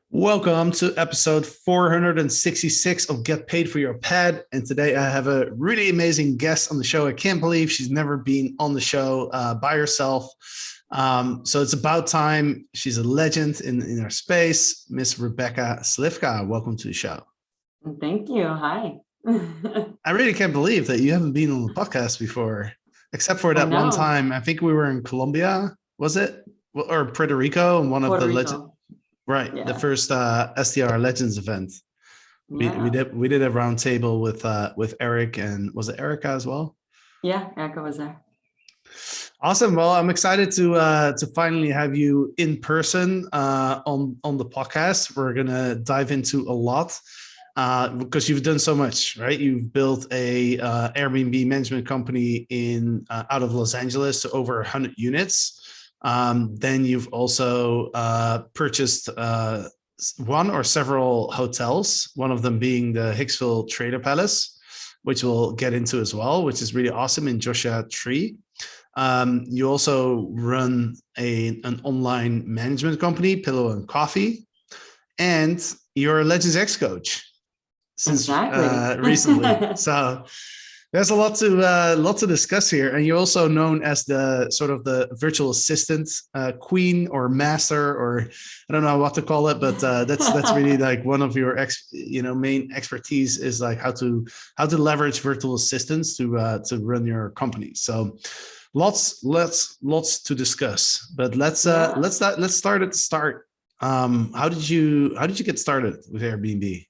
Welcome to episode 466 of Get Paid for Your Pad. And today I have a really amazing guest on the show. I can't believe she's never been on the show by herself. So it's about time. She's a legend in our space, Miss Rebecca Slivka. Welcome to the show. Thank you. Hi. I really can't believe that you haven't been on the podcast before, except for that one time. I think we were in Colombia, was it? Or Puerto Rico, and one of the legends. Right, yeah. The first STR Legends event. Yeah. We did a round table with Eric, and was it Erica as well? Yeah, Erica was there. Awesome. Well, I'm excited to finally have you in person on the podcast. We're gonna dive into a lot because you've done so much, right? You've built a Airbnb management company in out of Los Angeles to over 100 units. Then you've also purchased one or several hotels, one of them being the Hicksville Trailer Palace, which we'll get into as well, which is really awesome in Joshua Tree. You also run an online management company, Pillow and Coffee, and you're a Legends X coach since recently. So there's a lot to discuss here, and you're also known as the sort of the virtual assistant queen or master, or I don't know what to call it, but that's really like one of your main expertise is like how to leverage virtual assistants to run your company. So lots to discuss, but let's start at the start. How did you get started with Airbnb?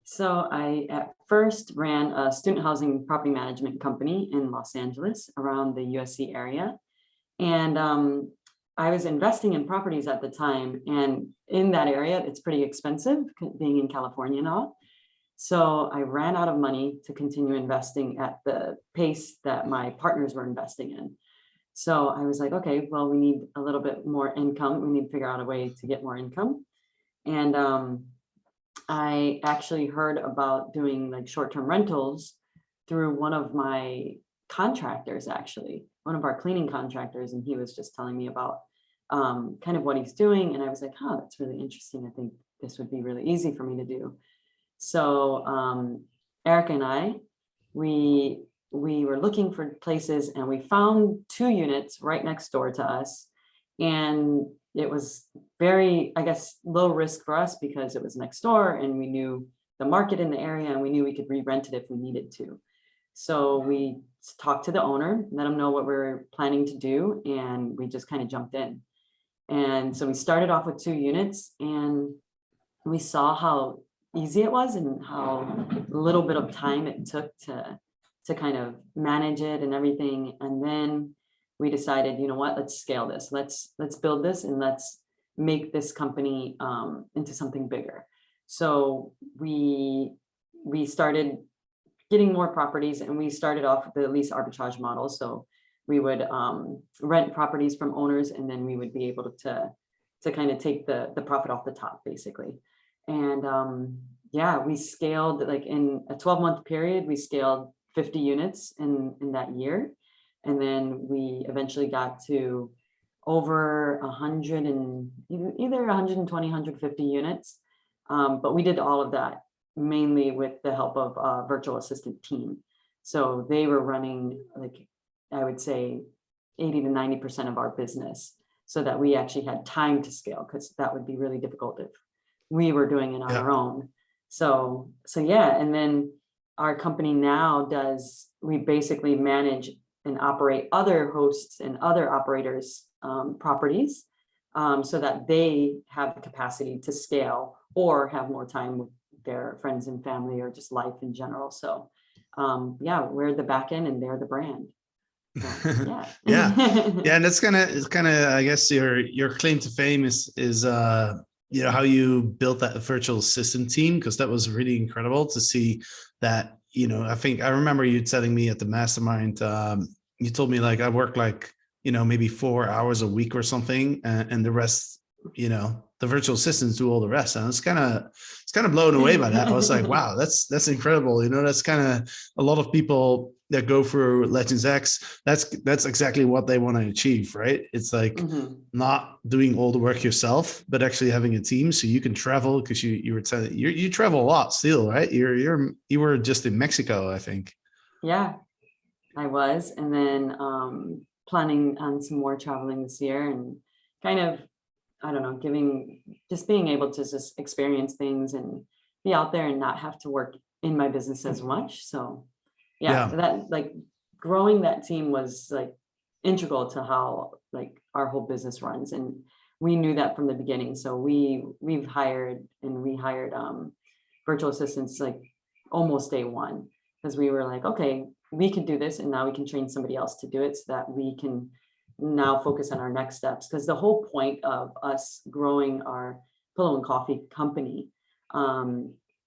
So I at first ran a student housing property management company in Los Angeles around the USC area. And I was investing in properties at the time. And in that area, it's pretty expensive being in California and all. So I ran out of money to continue investing at the pace that my partners were investing in. So I was like, okay, well, we need a little bit more income. We need to figure out a way to get more income. And I actually heard about doing like short-term rentals through one of my contractors, actually, one of our cleaning contractors. And he was just telling me about kind of what he's doing. And I was like, oh, that's really interesting. I think this would be really easy for me to do. So Erica and I, we were looking for places, and we found 2 units right next door to us. And it was very, I guess, low risk for us because it was next door and we knew the market in the area and we knew we could re-rent it if we needed to. So we talked to the owner, let him know what we were planning to do, and we just kind of jumped in. And so we started off with 2 units, and we saw how easy it was and how little bit of time it took to kind of manage it and everything. And then we decided, you know what, let's scale this. Let's build this, and let's make this company into something bigger. So we started getting more properties, and we started off with the lease arbitrage model. So we would rent properties from owners, and then we would be able to kind of take the profit off the top, basically. And we scaled, like in a 12-month period, we scaled 50 units in that year. And then we eventually got to over 100 and either 120, 150 units. But we did all of that mainly with the help of a virtual assistant team. So they were running, like, I would say 80 to 90% of our business, so that we actually had time to scale, because that would be really difficult if we were doing it on our own. So yeah. And then our company now we basically manage and operate other hosts and other operators' properties, so that they have the capacity to scale or have more time with their friends and family, or just life in general. So we're the back end and they're the brand. So, yeah. And it's kind of I guess your claim to fame is how you built that virtual assistant team, because that was really incredible to see that. I think I remember you telling me at the mastermind, you told me like I work like, maybe 4 hours a week or something, and the rest, the virtual assistants do all the rest. And it's kind of blown away by that. I was like, wow, that's incredible. That's kind of a lot of people that go through Legends X, that's exactly what they want to achieve, right? It's like not doing all the work yourself, but actually having a team so you can travel, because you were telling you travel a lot still, right? You were just in Mexico, I think. Yeah, I was, and then planning on some more traveling this year, and kind of, I don't know, just being able to just experience things and be out there and not have to work in my business as much. So yeah, that like growing that team was like integral to how like our whole business runs. And we knew that from the beginning. So we hired virtual assistants like almost day one, because we were like, okay, we can do this, and now we can train somebody else to do it so that we can now focus on our next steps. Because the whole point of us growing our pillow and coffee company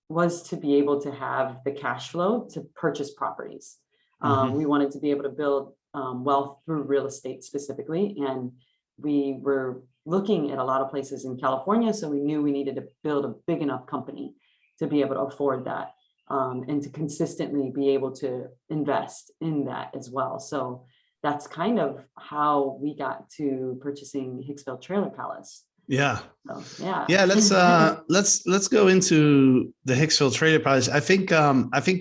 was to be able to have the cash flow to purchase properties. We wanted to be able to build wealth through real estate specifically. And we were looking at a lot of places in California. So we knew we needed to build a big enough company to be able to afford that, and to consistently be able to invest in that as well. So that's kind of how we got to purchasing Hicksville Trailer Palace. Yeah. So, yeah. Yeah. Let's go into the Hicksville Trailer Palace. I think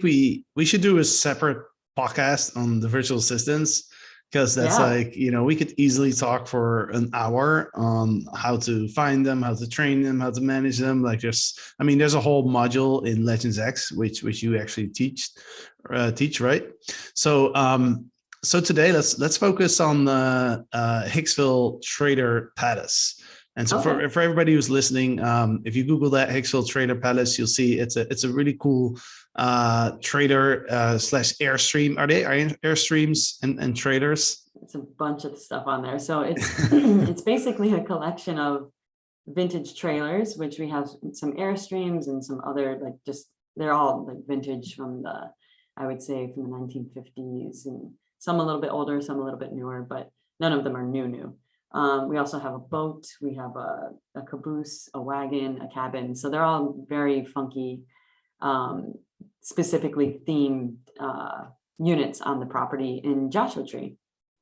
we should do a separate podcast on the virtual assistants, because that's like, we could easily talk for an hour on how to find them, how to train them, how to manage them. Like there's a whole module in Legends X, which you actually teach, right? So today let's focus on the Hicksville Trailer Palace. And so for everybody who's listening, if you Google that Hicksville Trailer Palace, you'll see it's a really cool trader slash Airstream. Are they Airstreams and traders? It's a bunch of stuff on there. So it's basically a collection of vintage trailers, which we have some Airstreams and some other, like, just, they're all like vintage from I would say from the 1950s, and some a little bit older, some a little bit newer, but none of them are new. We also have a boat, we have a caboose, a wagon, a cabin. So they're all very funky, specifically themed units on the property in Joshua Tree.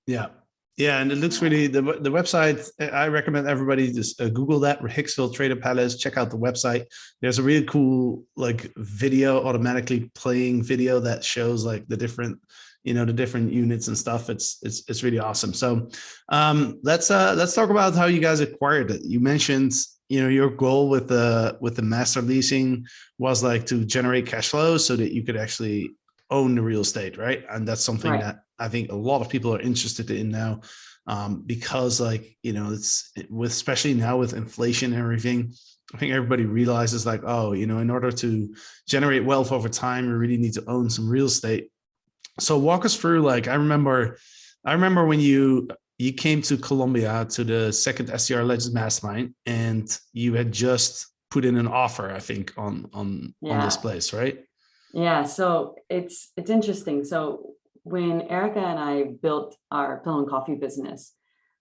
Yeah, and it looks really, the website, I recommend everybody just Google that, Hicksville Trailer Palace, check out the website. There's a really cool like video, automatically playing video that shows like the different units and stuff. It's really awesome. So let's talk about how you guys acquired it. You mentioned, your goal with the master leasing was like to generate cash flow so that you could actually own the real estate, right? And that's something that I think a lot of people are interested in now, because it's especially now with inflation and everything. I think everybody realizes like, in order to generate wealth over time, we really need to own some real estate. So walk us through, like, I remember when you came to Colombia to the second STR Legends Mastermind, and you had just put in an offer, I think, on this place, right? Yeah, so it's interesting. So when Erica and I built our pillow and coffee business,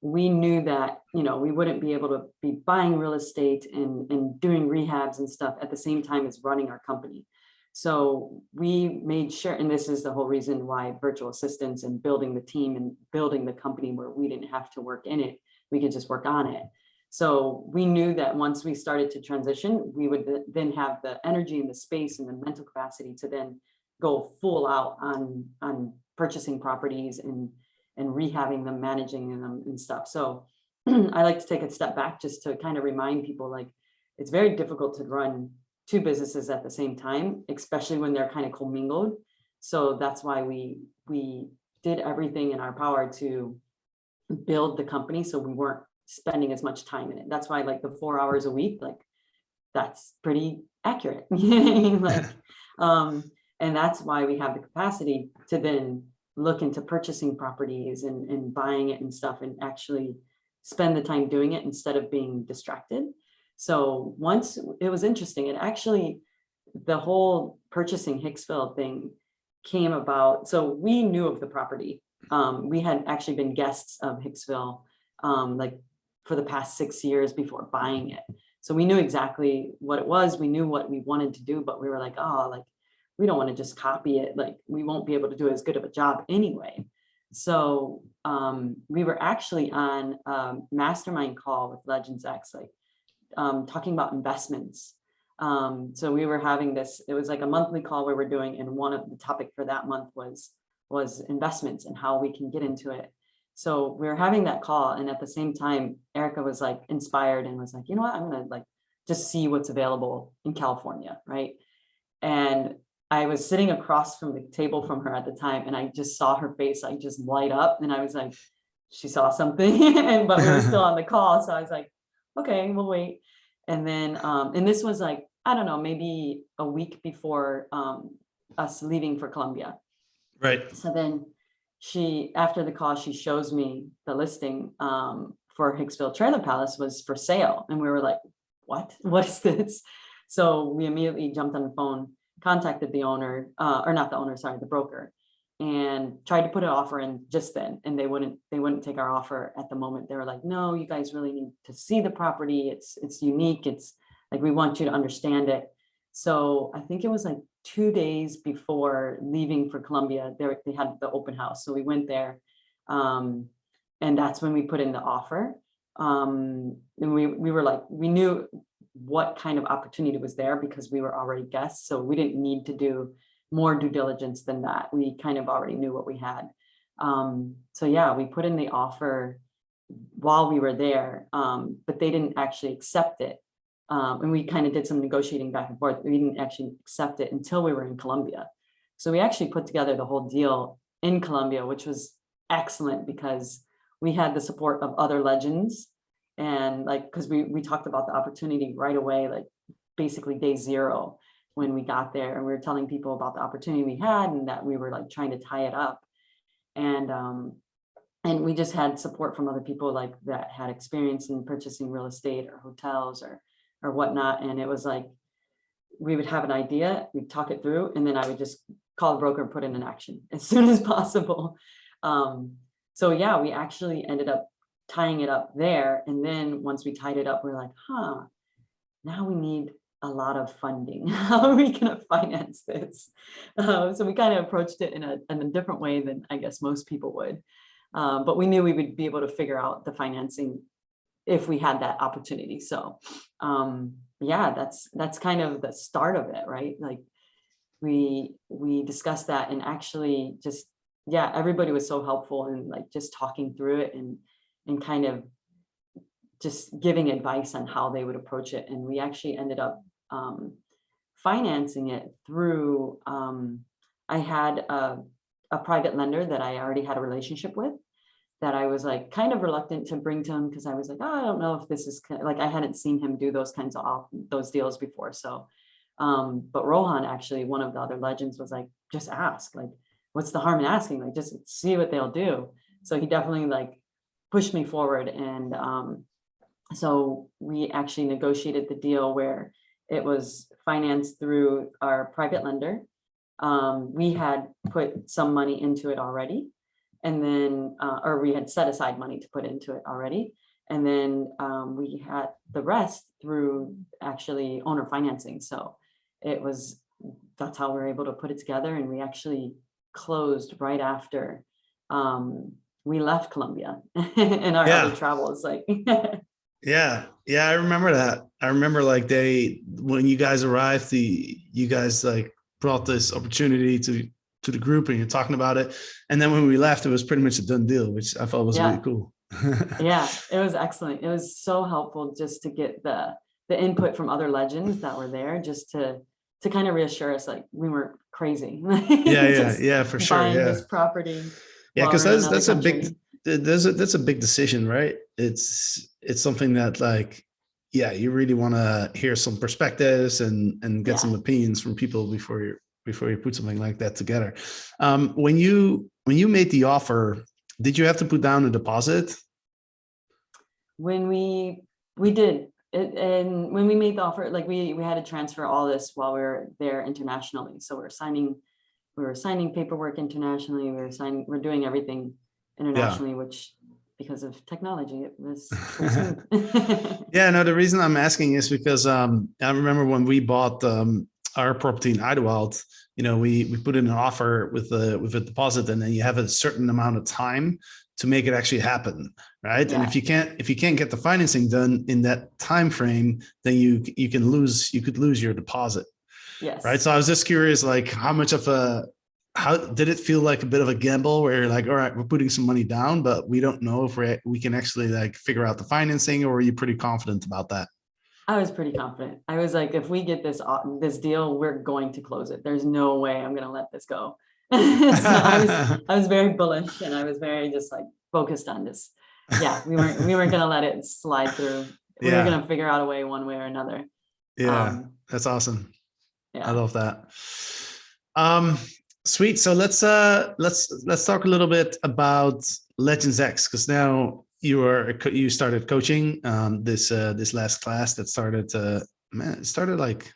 we knew that, we wouldn't be able to be buying real estate and doing rehabs and stuff at the same time as running our company. So we made sure, and this is the whole reason why virtual assistants and building the team and building the company where we didn't have to work in it, we could just work on it. So we knew that once we started to transition, we would then have the energy and the space and the mental capacity to then go full out on purchasing properties and rehabbing them, managing them and stuff. So I like to take a step back just to kind of remind people, like, it's very difficult to run two businesses at the same time, especially when they're kind of commingled. So that's why we did everything in our power to build the company so we weren't spending as much time in it. That's why, like, the 4 hours a week, like, that's pretty accurate. Like, and that's why we have the capacity to then look into purchasing properties and buying it and stuff, and actually spend the time doing it instead of being distracted. So once, it was interesting, and actually the whole purchasing Hicksville thing came about. So we knew of the property. We had actually been guests of Hicksville like for the past 6 years before buying it. So we knew exactly what it was. We knew what we wanted to do, but we were like, we don't want to just copy it. Like, we won't be able to do as good of a job anyway. So we were actually on a mastermind call with Legends X, like talking about investments. So we were having this, it was like a monthly call we were doing, and one of the topic for that month was investments and how we can get into it. So we were having that call, and at the same time, Erica was like inspired and was like, you know what, I'm gonna like just see what's available in California, right? And I was sitting across from the table from her at the time, and I just saw her face like just light up, and I was like, she saw something, and but we were still on the call, so I was like, okay, we'll wait. And then, and this was like, I don't know, maybe a week before us leaving for Colombia. Right. So then after the call, she shows me the listing for Hicksville Trailer Palace was for sale. And we were like, what is this? So we immediately jumped on the phone, contacted the owner, or not the owner, sorry, the broker, and tried to put an offer in just then. And they wouldn't take our offer at the moment. They were like, no, you guys really need to see the property. It's unique. It's like, we want you to understand it. So I think it was like 2 days before leaving for Colombia, they had the open house. So we went there, and that's when we put in the offer. And we were like, we knew what kind of opportunity was there because we were already guests. So we didn't need to do more due diligence than that. We kind of already knew what we had. So yeah, we put in the offer while we were there, but they didn't actually accept it. And we kind of did some negotiating back and forth. We didn't actually accept it until we were in Colombia. So we actually put together the whole deal in Colombia, which was excellent because we had the support of other legends. And like, because we talked about the opportunity right away, like basically day zero when we got there, and we were telling people about the opportunity we had and that we were like trying to tie it up. And we just had support from other people like that had experience in purchasing real estate or hotels or whatnot. And it was like, we would have an idea, we'd talk it through, and then I would just call the broker and put it in action as soon as possible. So yeah, we actually ended up tying it up there. And then once we tied it up, we're like, now we need a lot of funding. How are we going to finance this? So we kind of approached it in a different way than I guess most people would. But we knew we would be able to figure out the financing if we had that opportunity. So yeah, that's kind of the start of it, right? Like we discussed that, and actually just, yeah, everybody was so helpful in like just talking through it and kind of just giving advice on how they would approach it. And we actually ended up financing it through, I had a private lender that I already had a relationship with, that I was like kind of reluctant to bring to him because I was like, oh, I don't know if this is like, I hadn't seen him do those kinds of those deals before. So, but Rohan, actually, one of the other legends, was like, just ask, like, what's the harm in asking? Like, just see what they'll do. So he definitely like pushed me forward. And so we actually negotiated the deal where it was financed through our private lender. We had put some money into it already. And then, or we had set aside money to put into it already. And then we had the rest through actually owner financing. So that's how we were able to put it together. And we actually closed right after we left Colombia and our other travels. Like, yeah, I remember that. I remember like when you guys arrived, you guys like brought this opportunity to the group and you're talking about it. And then when we left, it was pretty much a done deal, which I thought was really cool. Yeah, it was excellent. It was so helpful just to get the input from other legends that were there, just to kind of reassure us like we weren't crazy. Yeah, for sure. Buying this property. Yeah, because that's a big decision, right? It's something that like, yeah, you really want to hear some perspectives and get some opinions from people before you put something like that together. When you made the offer, did you have to put down a deposit? When we did it, and when we made the offer, like we had to transfer all this while we were there internationally. So we were signing paperwork internationally. We're doing everything internationally, which because of technology, it was pretty smooth. Yeah, no, the reason I'm asking is because I remember when we bought our property in Idlewild, we put in an offer with a deposit, and then you have a certain amount of time to make it actually happen, right? Yeah. And if you can't get the financing done in that time frame, then you could lose your deposit. Yes. Right. So I was just curious, like, how did it feel like a bit of a gamble where you're like, all right, we're putting some money down, but we don't know if we can actually like figure out the financing, or are you pretty confident about that? I was pretty confident. I was like, if we get this deal, we're going to close it. There's no way I'm going to let this go. So I was very bullish, and I was very just like focused on this. Yeah, we weren't going to let it slide through. We were going to figure out a way, one way or another. Yeah, that's awesome. Yeah. I love that. Sweet. So let's talk a little bit about Legends X, because now you started coaching this last class that started it started like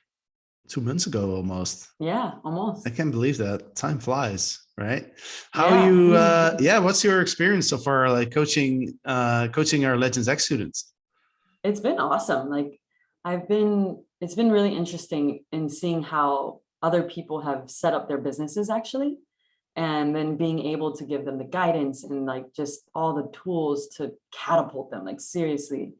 2 months ago almost. Yeah, almost. I can't believe that time flies, right? What's your experience so far, like coaching our Legends X students? It's been awesome. Like it's been really interesting in seeing how other people have set up their businesses actually, and then being able to give them the guidance and like just all the tools to catapult them, like seriously,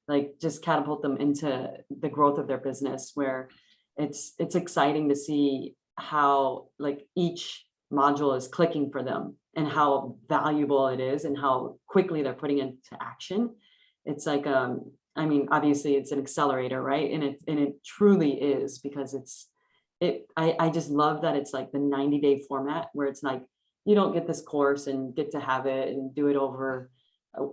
like just catapult them into the growth of their business, where it's exciting to see how like each module is clicking for them and how valuable it is and how quickly they're putting it into action. It's like, I mean, obviously it's an accelerator, right? And it truly is, because I just love that it's like the 90-day format, where it's like, you don't get this course and get to have it and do it over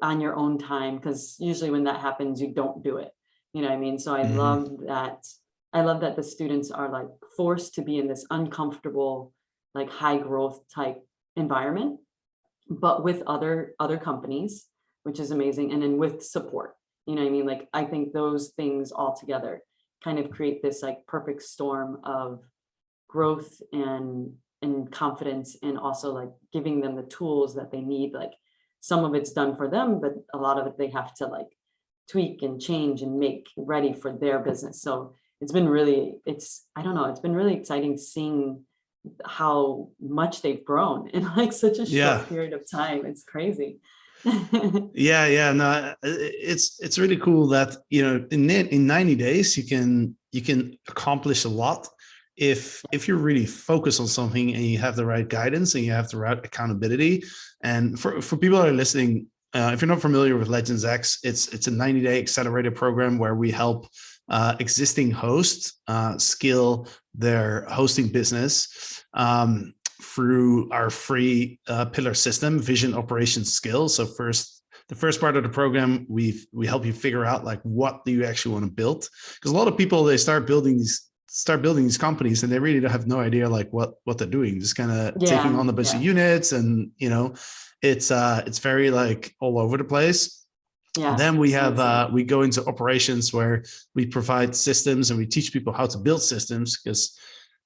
on your own time, because usually when that happens, you don't do it. You know what I mean? So I love that the students are like forced to be in this uncomfortable, like high growth type environment, but with other companies, which is amazing. And then with support, you know what I mean? Like, I think those things all together kind of create this like perfect storm of growth and confidence, and also like giving them the tools that they need. Like, some of it's done for them, but a lot of it they have to like tweak and change and make ready for their business. So it's been really exciting seeing how much they've grown in like such a short period of time. It's crazy. No, it's really cool that in 90 days you can accomplish a lot if you're really focused on something and you have the right guidance and you have the right accountability. And for people that are listening, if you're not familiar with Legends X, it's a 90-day accelerator program where we help existing hosts scale their hosting business through our free pillar system, vision, operations, skills. So the first part of the program, we help you figure out like, what do you actually want to build? Because a lot of people, they start building these companies and they really have no idea like what they're doing, just kind of taking on a bunch of units, and it's very like all over the place. Yeah. Then we have we go into operations, where we provide systems and we teach people how to build systems, because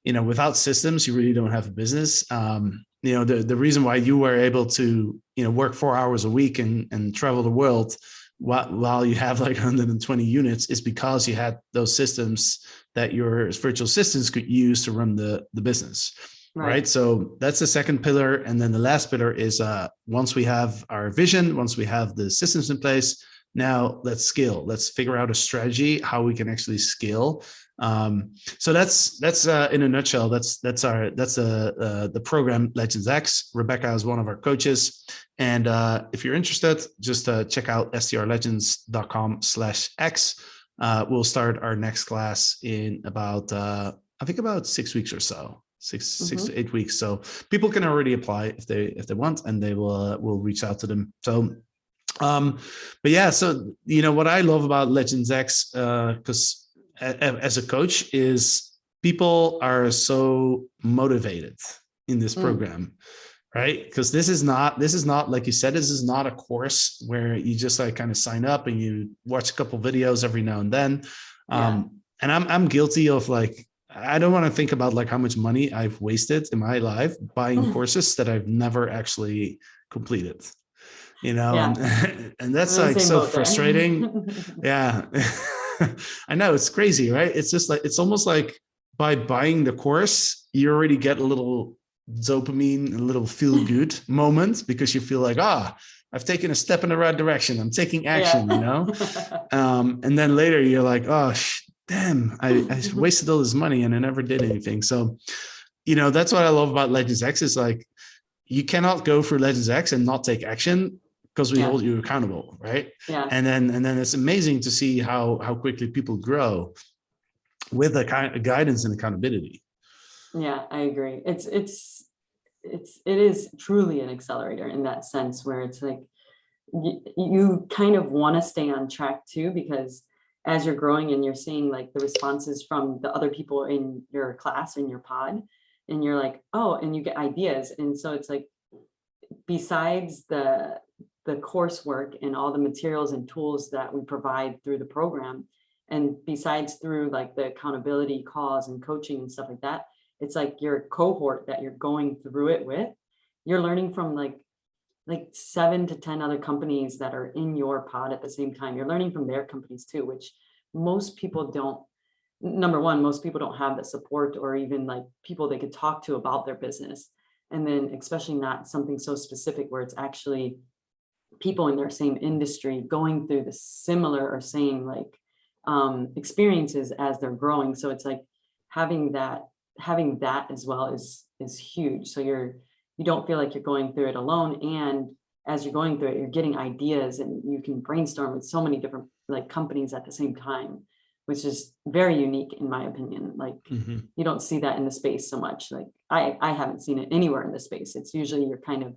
without systems, you really don't have a business. The reason why you were able to, work 4 hours a week and travel the world while you have like 120 units is because you had those systems that your virtual assistants could use to run the business. Right. So that's the second pillar. And then the last pillar is once we have our vision, once we have the systems in place, now let's scale. Let's figure out a strategy, how we can actually scale. So that's in a nutshell, that's the program Legends X. Rebecca is one of our coaches. And if you're interested, just check out strlegends.com/X. We'll start our next class in about 6 weeks or so. 6 to 8 weeks. So people can already apply if they want, and they will reach out to them. So, but yeah, so, what I love about Legends X, because as a coach, is people are so motivated in this program, right? Because this is not, like you said, this is not a course where you just like kind of sign up and you watch a couple videos every now and then. And I'm guilty of like, I don't want to think about like how much money I've wasted in my life buying courses that I've never actually completed, and that's like so frustrating. Yeah. I know, it's crazy, right? It's just like, it's almost like by buying the course, you already get a little dopamine, a little feel good moment because you feel like, I've taken a step in the right direction. I'm taking action, you know? And then later you're like, damn, I wasted all this money and I never did anything. So, you know, that's what I love about Legends X is like, you cannot go through Legends X and not take action because we hold you accountable, right? Yeah. And then it's amazing to see how quickly people grow with the kind of guidance and accountability. Yeah, I agree. It is truly an accelerator in that sense where it's like you kind of want to stay on track too, because as you're growing and you're seeing like the responses from the other people in your class, in your pod, and you're like, oh, and you get ideas. And so it's like, besides the coursework and all the materials and tools that we provide through the program, and besides through like the accountability calls and coaching and stuff like that, it's like your cohort that you're going through it with, you're learning from like 7 to 10 other companies that are in your pod at the same time. You're learning from their companies too, which most people don't. Number one, most people don't have the support or even like people they could talk to about their business. And then especially not something so specific where it's actually people in their same industry going through the similar or same like experiences as they're growing. So it's like having that as well is huge. So you don't feel like you're going through it alone. And as you're going through it, you're getting ideas and you can brainstorm with so many different like companies at the same time, which is very unique in my opinion. Like you don't see that in the space so much. Like I haven't seen it anywhere in the space. It's usually you're kind of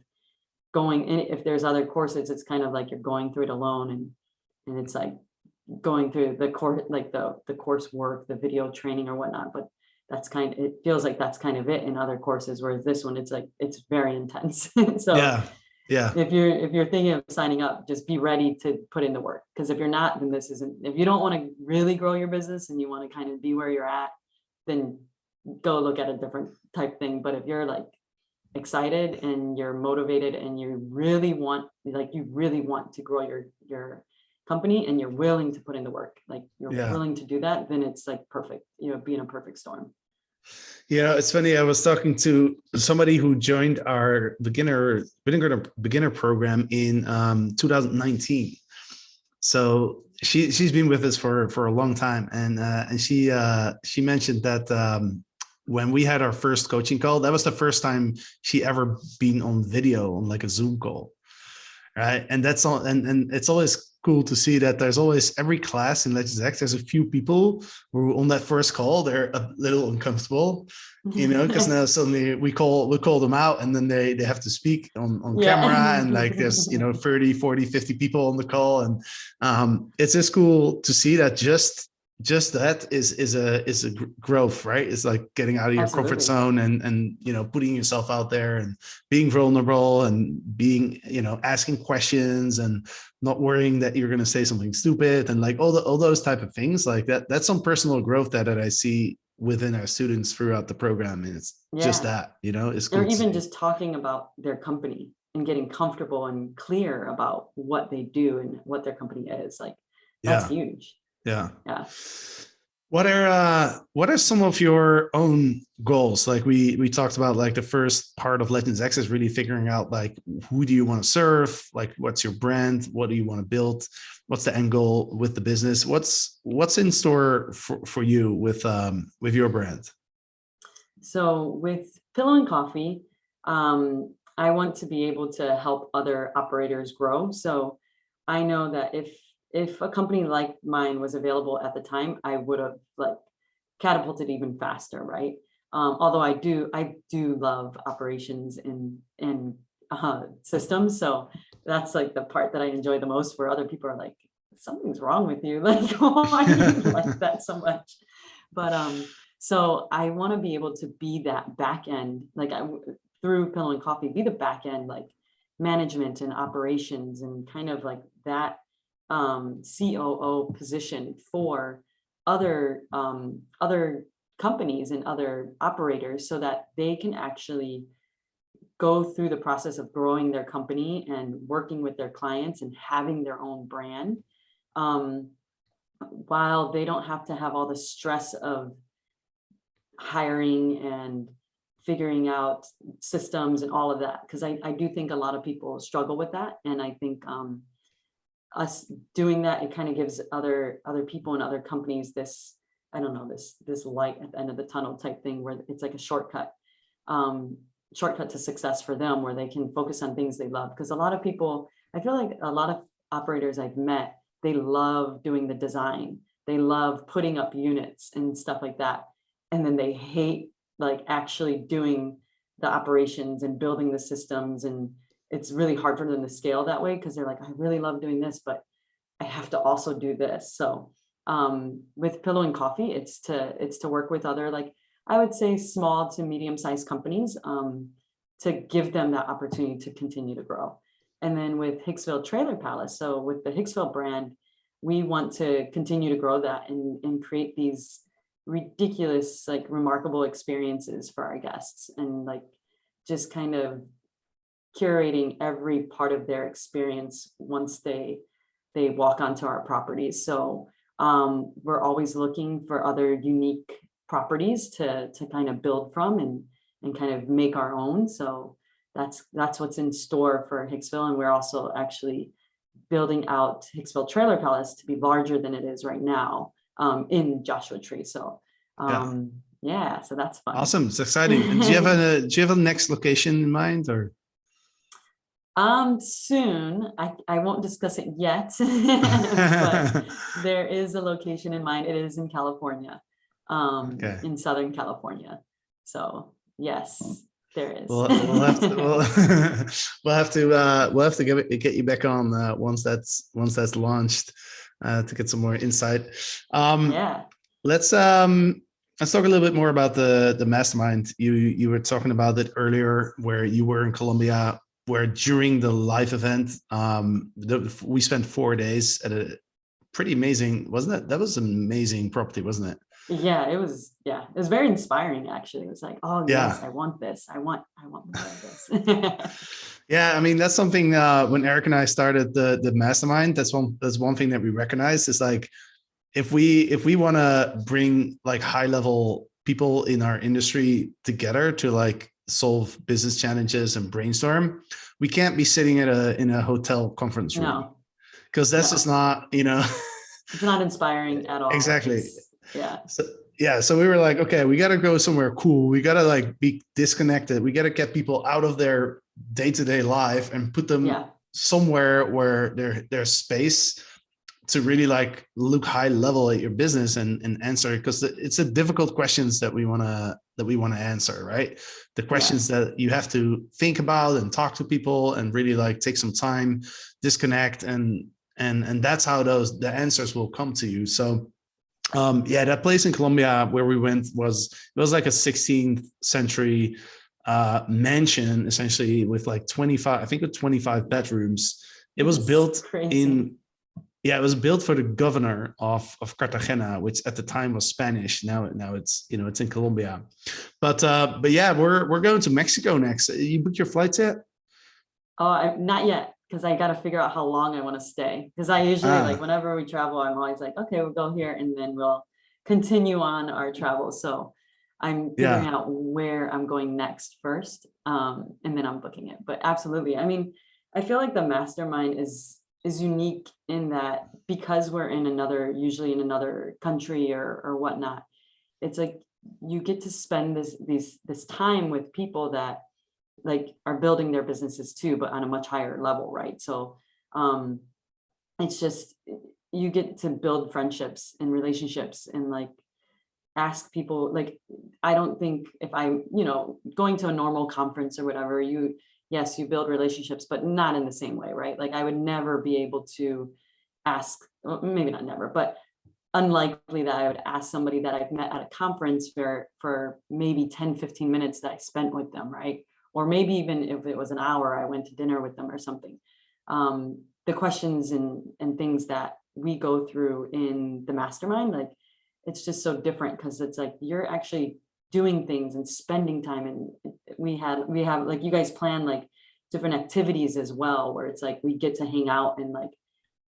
going in. If there's other courses, it's kind of like you're going through it alone, and it's like going through the course, like the coursework, the video training or whatnot. But it feels like that's kind of it in other courses, whereas this one, it's like, it's very intense. So yeah. If you're thinking of signing up, just be ready to put in the work. Because if you're not, then if you don't want to really grow your business and you want to kind of be where you're at, then go look at a different type thing. But if you're like excited and you're motivated and you really want to grow your company and you're willing to put in the work, like you're willing to do that, then it's like perfect, be in a perfect storm. Yeah, it's funny. I was talking to somebody who joined our beginner program in 2019. So she's been with us for a long time, and she mentioned that when we had our first coaching call, that was the first time she ever been on video on like a Zoom call, right? And that's all, and it's always cool to see that there's always every class in Legends X, there's a few people who on that first call, they're a little uncomfortable, because now suddenly we call them out and then they have to speak on camera and like there's 30, 40, 50 people on the call. And it's just cool to see that just that is a growth, right? It's like getting out of your comfort zone and putting yourself out there and being vulnerable and being asking questions and not worrying that you're going to say something stupid and like all those type of things like that. That's some personal growth that I see within our students throughout the program. And it's just that, it's cool. Or even just talking about their company and getting comfortable and clear about what they do and what their company is. Like that's huge. Yeah. What are some of your own goals? Like we talked about, like the first part of Legends X is really figuring out like who do you want to serve? Like what's your brand? What do you want to build? What's the end goal with the business? What's in store for you with your brand? So with Pillow and Coffee, I want to be able to help other operators grow. So I know that if a company like mine was available at the time, I would have like catapulted even faster, right? Although I do love operations and systems. So that's like the part that I enjoy the most, where other people are like, something's wrong with you. Like, why do you like that so much? But so I want to be able to be that back end, like through Pillow and Coffee, be the back end, like management and operations and kind of like that COO position for other companies and other operators, so that they can actually go through the process of growing their company and working with their clients and having their own brand, while they don't have to have all the stress of hiring and figuring out systems and all of that, because I do think a lot of people struggle with that. And I think us doing that, it kind of gives other people and other companies this, I don't know, this light at the end of the tunnel type thing, where it's like a shortcut to success for them, where they can focus on things they love. Because a lot of people, I feel like a lot of operators I've met, they love doing the design, they love putting up units and stuff like that, and then they hate like actually doing the operations and building the systems. And it's really hard for them to scale that way, because they're like, I really love doing this, but I have to also do this. So with Pillow and Coffee, it's to work with other, like, I would say small to medium-sized companies, to give them that opportunity to continue to grow. And then with Hicksville Trailer Palace, so with the Hicksville brand, we want to continue to grow that and create these ridiculous, like, remarkable experiences for our guests, and like just kind of curating every part of their experience once they walk onto our properties. So we're always looking for other unique properties to kind of build from and kind of make our own. So that's what's in store for Hicksville. And we're also actually building out Hicksville Trailer Palace to be larger than it is right now, in Joshua Tree. So yeah, so that's fun. Awesome. It's exciting. And do you have a next location in mind, or? Soon. I won't discuss it yet, but there is a location in mind. It is in California, in Southern California. So yes, there is. We'll have to get you back on once that's launched, to get some more insight. Yeah. Let's talk a little bit more about the mastermind. You were talking about it earlier, where you were in Colombia, where during the live event, we spent 4 days at a pretty amazing, wasn't it? That was an amazing property, wasn't it? Yeah, it was. Yeah, it was very inspiring, actually. It was like, oh yes, I want this. I want more of this. Yeah, I mean, that's something, when Eric and I started the mastermind, that's one thing that we recognize is, like, if we want to bring like high level people in our industry together to like solve business challenges and brainstorm, we can't be sitting in a hotel conference room, because that's just not, it's not inspiring at all. Exactly. Yeah. So we were like, okay, we got to go somewhere cool. We got to like be disconnected. We got to get people out of their day-to-day life and put them somewhere where there's space to really like look high level at your business and answer, because it's a difficult questions that we want to answer, right? The questions that you have to think about and talk to people and really like take some time, disconnect, and that's how the answers will come to you. So that place in Colombia where we went was like a 16th century mansion, essentially, with like 25 bedrooms. It was built crazy. It was built for the governor of Cartagena, which at the time was Spanish. Now it's it's in Colombia. But yeah, we're going to Mexico next. You booked your flights yet? Oh, not yet, because I got to figure out how long I want to stay. Because I usually like whenever we travel, I'm always like, okay, we'll go here and then we'll continue on our travel. So I'm figuring out where I'm going next first, and then I'm booking it. But absolutely, I mean, I feel like the mastermind is unique in that, because we're usually in another country or whatnot, it's like you get to spend this time with people that like are building their businesses too, but on a much higher level, right? So it's just, you get to build friendships and relationships and like ask people. Like, I don't think if I'm going to a normal conference or whatever, yes, you build relationships, but not in the same way, right? Like, I would never be able to ask, well, maybe not never, but unlikely that I would ask somebody that I've met at a conference for maybe 10, 15 minutes that I spent with them, right? Or maybe even if it was an hour, I went to dinner with them or something. The questions and things that we go through in the mastermind, like, it's just so different, because it's like you're actually doing things and spending time. And we have like, you guys plan like different activities as well, where it's like we get to hang out and like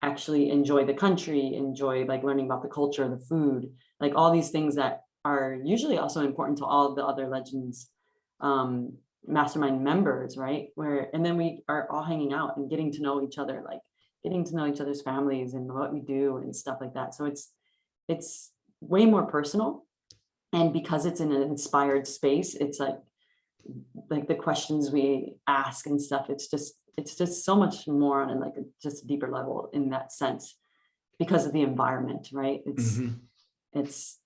actually enjoy the country, enjoy like learning about the culture, the food, like all these things that are usually also important to all of the other Legends mastermind members, right? And then we are all hanging out and getting to know each other, like getting to know each other's families and what we do and stuff like that. So it's way more personal. And because it's in an inspired space, it's like the questions we ask and stuff, it's just so much more on like just a deeper level in that sense because of the environment, right? It's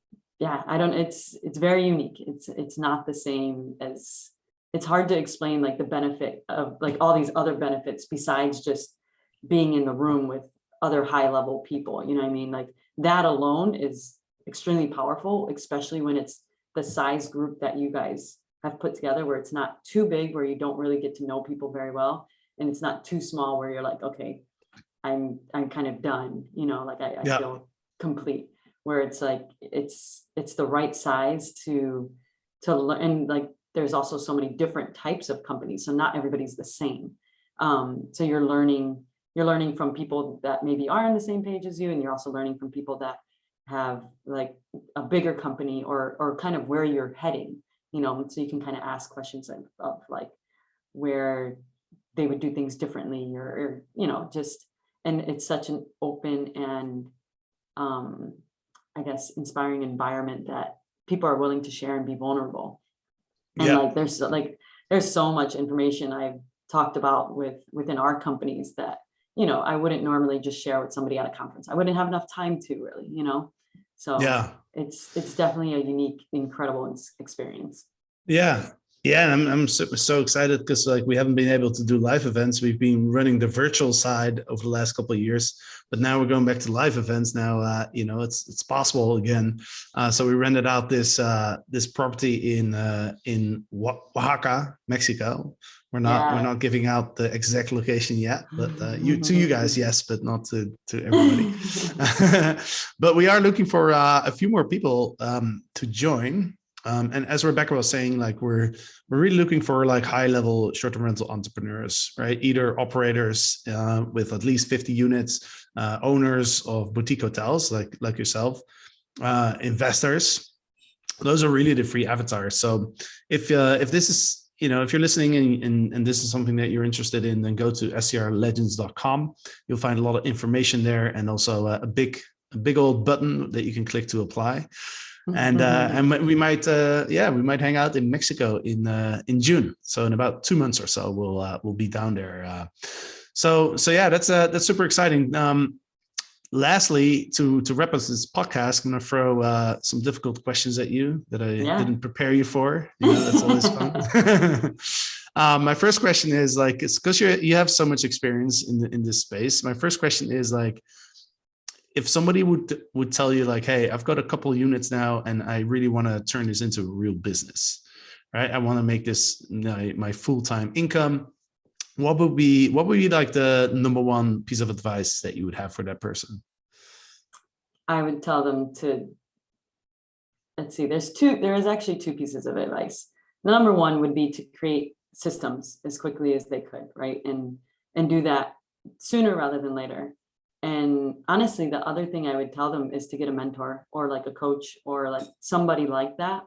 very unique. It's not the same as, it's hard to explain like the benefit of like all these other benefits besides just being in the room with other high level people. You know what I mean? Like that alone is extremely powerful, especially when it's the size group that you guys have put together, where it's not too big, where you don't really get to know people very well. And it's not too small where you're like, okay, I'm kind of done, you know, like I feel complete, where it's like, it's the right size to learn. And like, there's also so many different types of companies. So not everybody's the same. So you're learning from people that maybe are on the same page as you. And you're also learning from people that have like a bigger company or kind of where you're heading, you know, so you can kind of ask questions of like where they would do things differently or you know, just, and it's such an open and I guess inspiring environment that people are willing to share and be vulnerable. And like there's so much information I've talked about within our companies that, you know, I wouldn't normally just share with somebody at a conference. I wouldn't have enough time to really, you know. So it's definitely a unique, incredible experience. Yeah. And I'm so excited because like we haven't been able to do live events. We've been running the virtual side over the last couple of years, but now we're going back to live events. Now you know, it's possible again. So we rented out this property in Oaxaca, Mexico. We're not giving out the exact location yet, but you guys, yes, but not to everybody. But we are looking for a few more people to join. And as Rebecca was saying, like we're really looking for like high level short-term rental entrepreneurs, right? Either operators with at least 50 units, owners of boutique hotels like yourself, investors. Those are really the free avatars. So if this is, you know, if you're listening and this is something that you're interested in, then go to strlegends.com. You'll find a lot of information there, and also a big old button that you can click to apply. And we might hang out in Mexico in June. So in about 2 months or so, we'll be down there. So yeah, that's super exciting. Lastly, to wrap up this podcast, I'm going to throw some difficult questions at you that I didn't prepare you for. You know, that's always fun. My first question is like, it's because you have so much experience in this space. My first question is like, if somebody would tell you like, hey, I've got a couple of units now and I really want to turn this into a real business, right? I want to make this my full-time income. What would be like the number one piece of advice that you would have for that person? I would tell them to, let's see, there is actually two pieces of advice. The number one would be to create systems as quickly as they could, right? And do that sooner rather than later. And honestly, the other thing I would tell them is to get a mentor or like a coach or like somebody like that,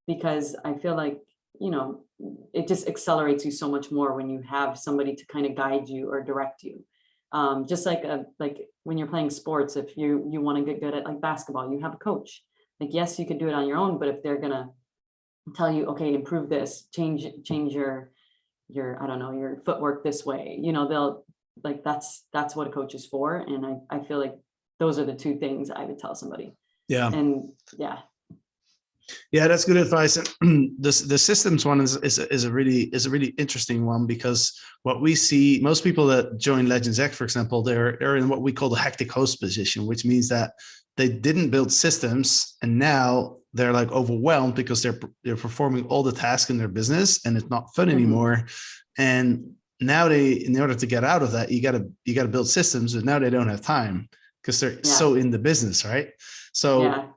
because I feel like, you know, it just accelerates you so much more when you have somebody to kind of guide you or direct you. Just like when you're playing sports, if you want to get good at like basketball, you have a coach. Like, yes, you could do it on your own, but if they're gonna tell you, okay, improve this, change your I don't know, your footwork this way, you know, they'll like, that's what a coach is for. And I feel like those are the two things I would tell somebody. Yeah. Yeah, that's good advice. And the systems one is a really interesting one, because what we see, most people that join Legends X, for example, they're in what we call the hectic host position, which means that they didn't build systems and now they're like overwhelmed because they're performing all the tasks in their business and it's not fun anymore. And now in order to get out of that, you gotta build systems, but now they don't have time because they're so in the business, right? So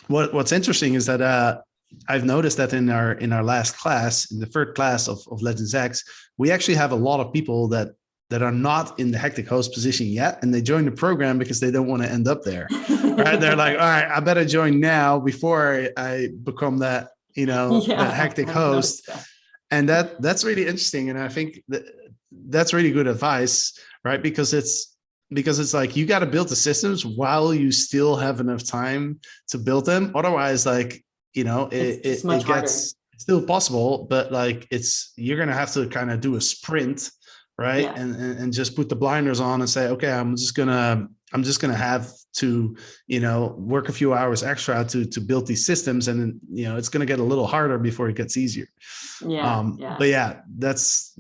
what's interesting is that I've noticed that in our last class, in the third class of Legends X, we actually have a lot of people that that are not in the hectic host position yet, and they join the program because they don't want to end up there. Right? They're like, all right, I better join now before I become that, that hectic host. And that's really interesting. And I think that's really good advice, right? Because it's like, you got to build the systems while you still have enough time to build them. Otherwise, like, it gets still possible, but like you're going to have to kind of do a sprint, right? Yeah. And just put the blinders on and say, okay, I'm just going to have to, work a few hours extra to build these systems. And then, it's going to get a little harder before it gets easier. But yeah, that's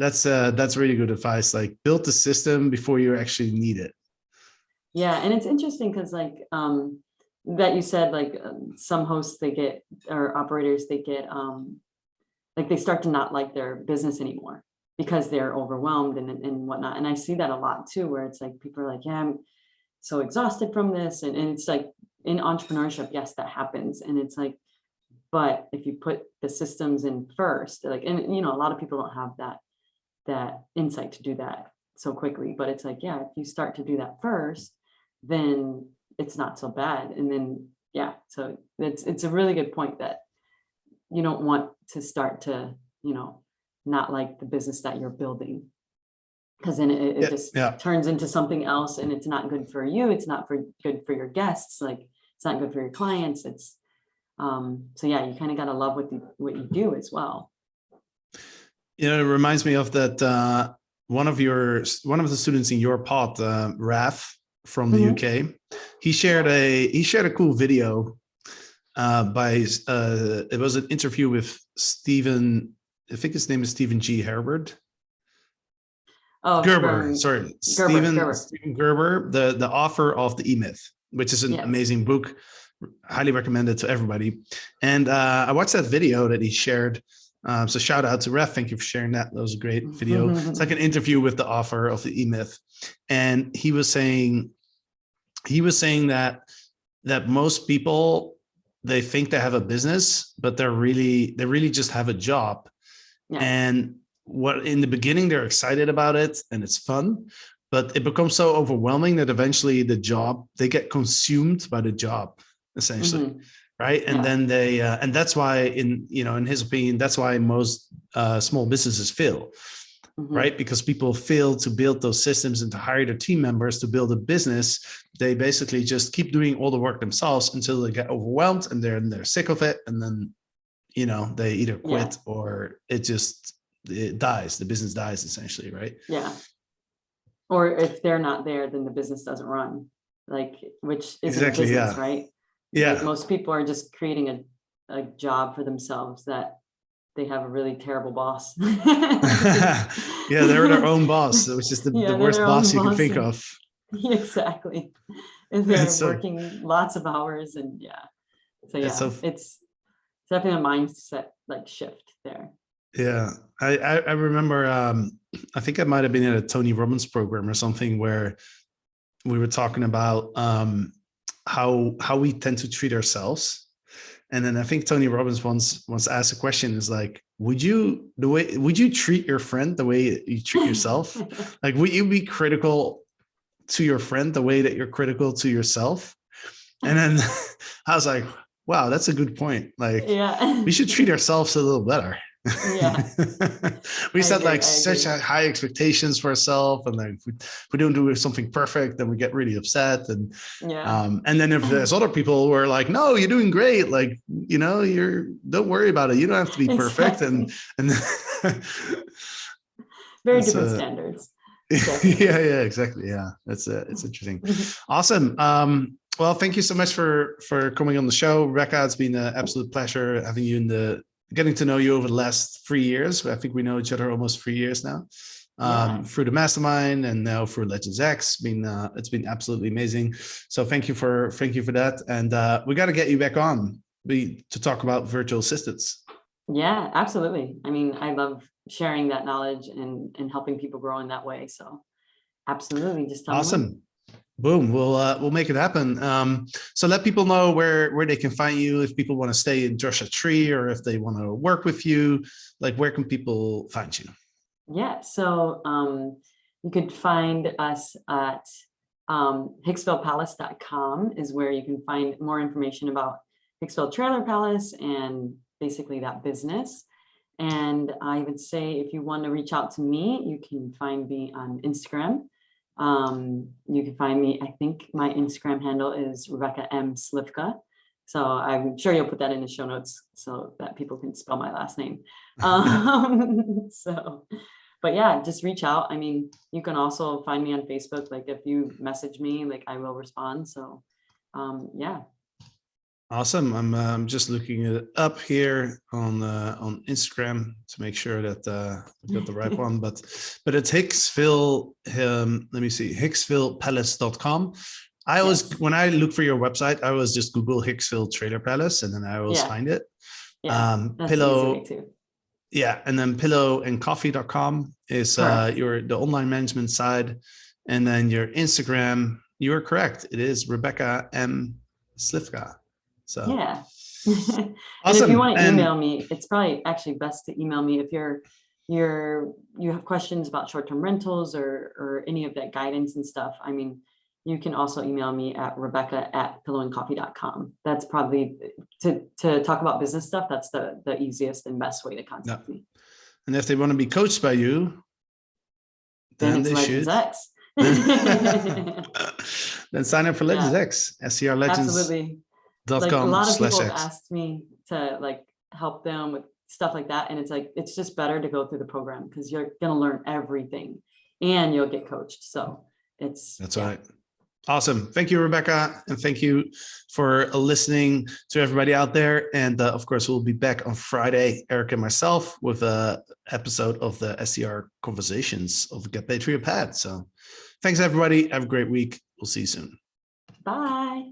really good advice. Like, build the system before you actually need it. Yeah. And it's interesting because like, that you said, like some hosts or operators, they get, like they start to not like their business anymore because they're overwhelmed and whatnot. And I see that a lot too, where it's like, people are like, yeah, I'm so exhausted from this. And it's like, in entrepreneurship, yes, that happens. And it's like, but if you put the systems in first, like, and a lot of people don't have that insight to do that so quickly, but it's like, yeah, if you start to do that first, then it's not so bad. And then, yeah, so it's a really good point that you don't want to start to, not like the business that you're building, because then it just turns into something else, and it's not good for you. It's not good for your guests. Like, it's not good for your clients. It's so yeah, you kind of got to love what you do as well. It reminds me of that one of the students in your pod, Raf from the UK, he shared a cool video it was an interview with Stephen, I think his name is Stephen G. Herbert. Oh, Gerber, sorry. Stephen Gerber, the author of The E-Myth, which is an amazing book. Highly recommended to everybody. And I watched that video that he shared. So shout out to Ref. Thank you for sharing that. That was a great video. It's like an interview with the author of The E-Myth. And he was saying that most people, they think they have a business, but they really just have a job. Yeah. And what in the beginning, they're excited about it and it's fun, but it becomes so overwhelming that eventually they get consumed by the job, essentially. Right. And then they, and that's why in his opinion, that's why most small businesses fail. Right? Because people fail to build those systems and to hire their team members to build a business. They basically just keep doing all the work themselves until they get overwhelmed and they're sick of it. And then, they either quit or it dies. The business dies, essentially. Right. Yeah. Or if they're not there, then the business doesn't run, like, which isn't a business, right? Yeah. Like, most people are just creating a job for themselves that they have a really terrible boss. Yeah, they're their own boss, which is the worst boss you can think of. Exactly. And they're working lots of hours, and it's definitely a mindset like shift there. Yeah, I remember. I think I might have been at a Tony Robbins program or something where we were talking about how we tend to treat ourselves. And then I think Tony Robbins once asked a question, is like, would you treat your friend the way you treat yourself? Like, would you be critical to your friend the way that you're critical to yourself? And then I was like, wow, that's a good point. Like, we should treat ourselves a little better. Yeah. We set like such high expectations for ourselves, and like if we don't do something perfect, then we get really upset. And then if there's other people who are like, no, you're doing great, like, don't worry about it, you don't have to be perfect. And very different standards. Yeah, exactly. Yeah, it's interesting. Awesome. Well, thank you so much for coming on the show, Rebecca. It's been an absolute pleasure having you getting to know you over the last 3 years. I think we know each other almost 3 years now, through the mastermind and now through Legends X. It's been absolutely amazing. So thank you for that. And we got to get you back on to talk about virtual assistants. Yeah, absolutely. I mean, I love sharing that knowledge and helping people grow in that way. So absolutely, just tell me. Awesome. Boom. We'll make it happen. So let people know where they can find you if people want to stay in Joshua Tree, or if they want to work with you. Like, where can people find you? Yeah. So you could find us at hicksvillepalace.com is where you can find more information about Hicksville Trailer Palace and basically that business. And I would say if you want to reach out to me, you can find me on Instagram. You can find me, I think my Instagram handle is Rebecca M. Slivka. So I'm sure you'll put that in the show notes so that people can spell my last name. But yeah, just reach out. I mean, you can also find me on Facebook. Like if you message me, like I will respond. So yeah. Awesome. I'm just looking it up here on Instagram to make sure that I've got the right one. But it's Hicksville. Let me see, hicksvillepalace.com. I always, when I look for your website, I always just Google Hicksville Trailer Palace, and then I always find it. Yeah, that's Pillow. easy too. Yeah, and then pillowandcoffee.com is the online management side, and then your Instagram. You are correct. It is Rebecca M. Slivka. So yeah. Awesome. And if you want to email me, it's probably actually best to email me if you have questions about short-term rentals or any of that guidance and stuff. I mean, you can also email me at rebecca@pillowandcoffee.com. That's probably to talk about business stuff. That's the easiest and best way to contact me. And if they want to be coached by you, then they should. X. Then sign up for Legends X, STR Legends. Absolutely. Like a lot of people have asked me to like help them with stuff like that. And it's like, it's just better to go through the program because you're going to learn everything and you'll get coached. So that's right. Awesome. Thank you, Rebecca. And thank you for listening to everybody out there. And of course, we'll be back on Friday, Eric and myself, with an episode of the STR Conversations of Get Paid for Your Pad. So thanks, everybody. Have a great week. We'll see you soon. Bye.